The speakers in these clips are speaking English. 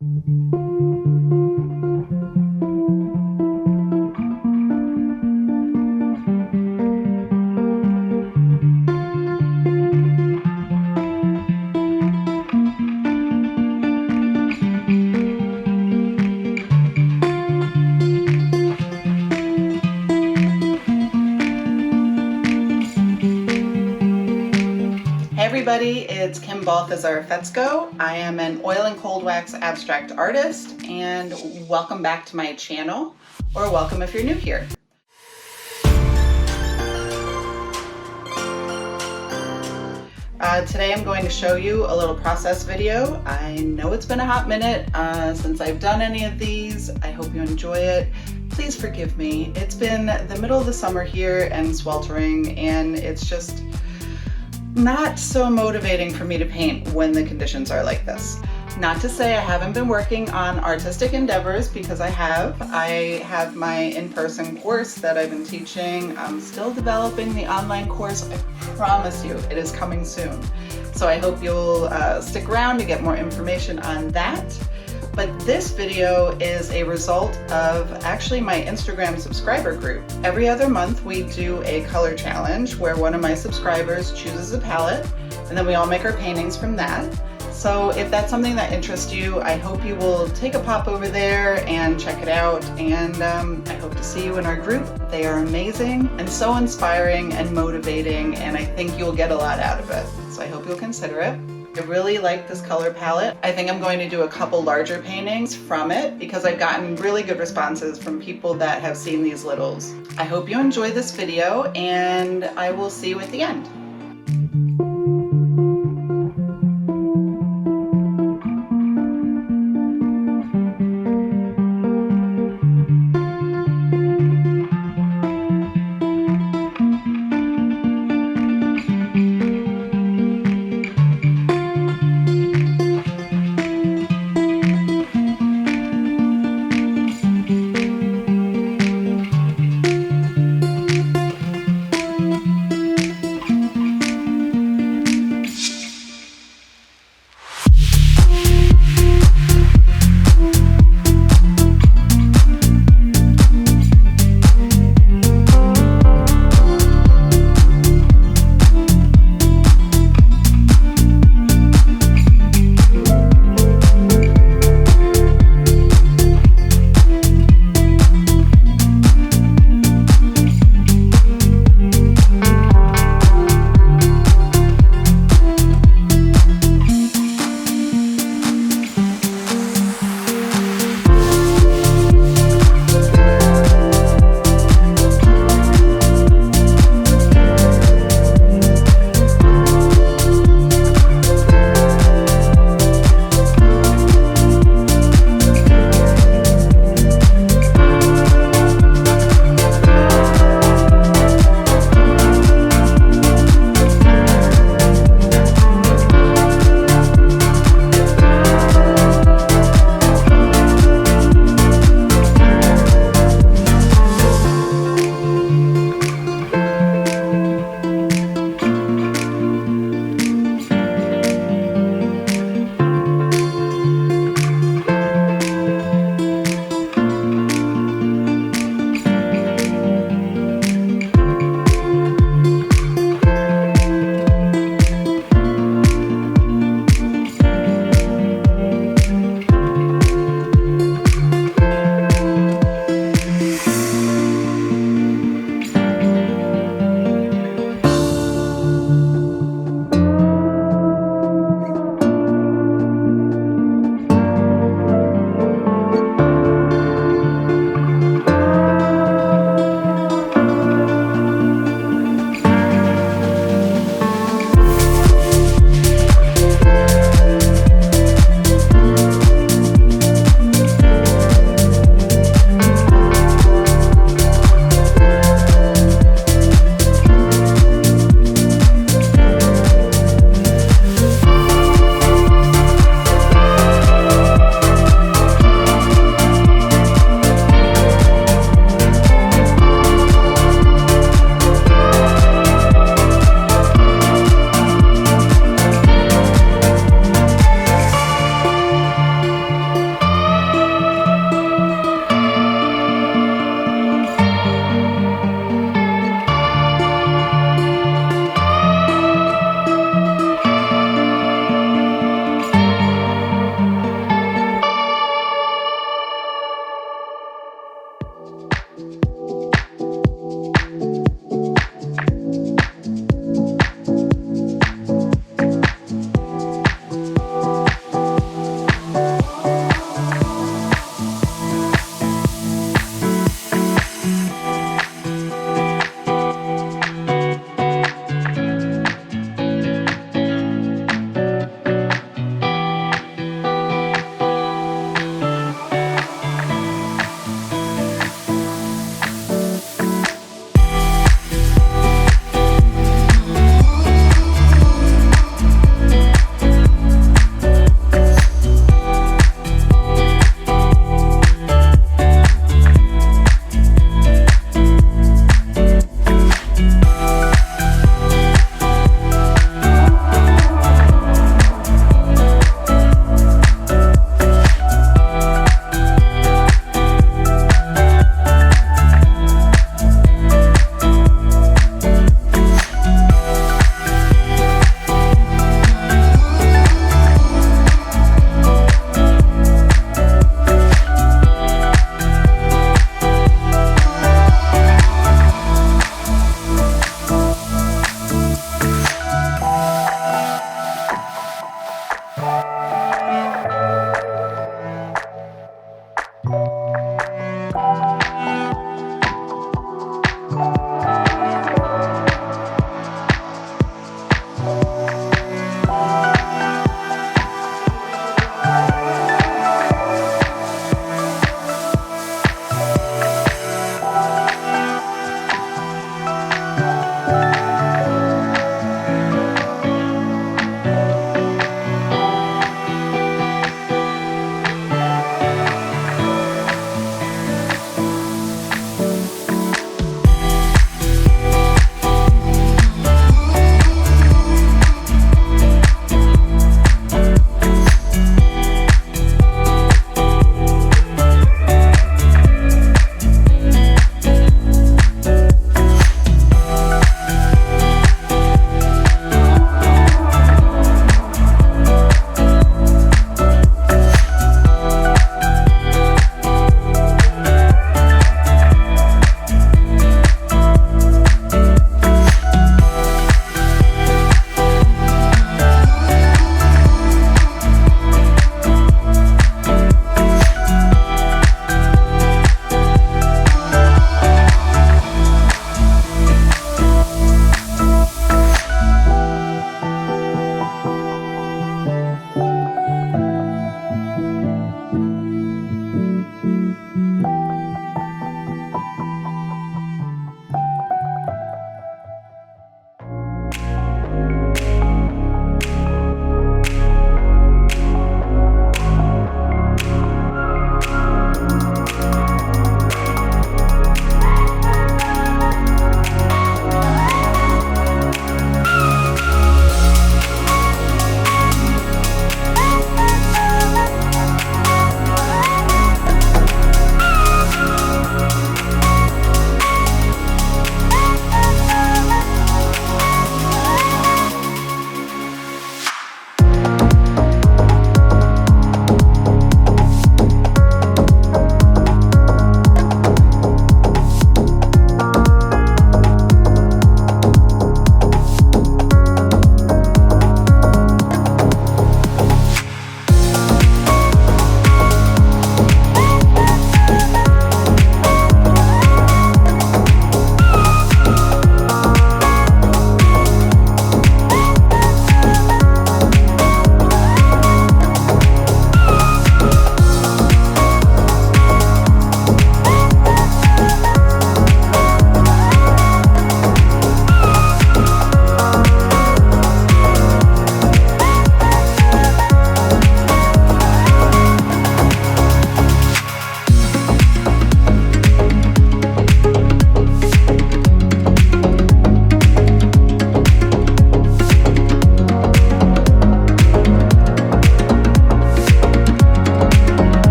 Hey everybody, it's Kim Balthazar Fetsko. I am an oil and cold wax abstract artist, and welcome back to my channel, or welcome if you're new here. Today I'm going to show you a little process video. I know it's been a hot minute since I've done any of these. I hope you enjoy it. Please forgive me. It's been the middle of the summer here and sweltering, and it's just not so motivating for me to paint when the conditions are like this. Not to say I haven't been working on artistic endeavors, because I have. I have my in-person course that I've been teaching. I'm still developing the online course. I promise you it is coming soon. So I hope you'll stick around to get more information on that. But this video is a result of actually my Instagram subscriber group. Every other month we do a color challenge where one of my subscribers chooses a palette, and then we all make our paintings from that. So if that's something that interests you, I hope you will take a pop over there and check it out, and I hope to see you in our group. They are amazing and so inspiring and motivating, and I think you'll get a lot out of it. So I hope you'll consider it. I really like this color palette. I think I'm going to do a couple larger paintings from it because I've gotten really good responses from people that have seen these littles. I hope you enjoy this video, and I will see you at the end.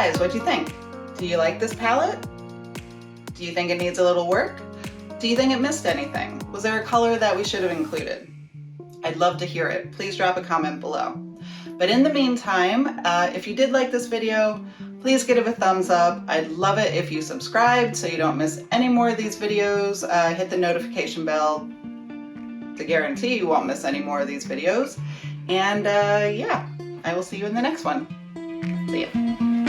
guys, what do you think? Do you like this palette? Do you think it needs a little work? Do you think it missed anything? Was there a color that we should have included? I'd love to hear it. Please drop a comment below. But in the meantime, if you did like this video, please give it a thumbs up. I'd love it if you subscribed so you don't miss any more of these videos. Hit the notification bell to guarantee you won't miss any more of these videos. And yeah, I will see you in the next one. See ya.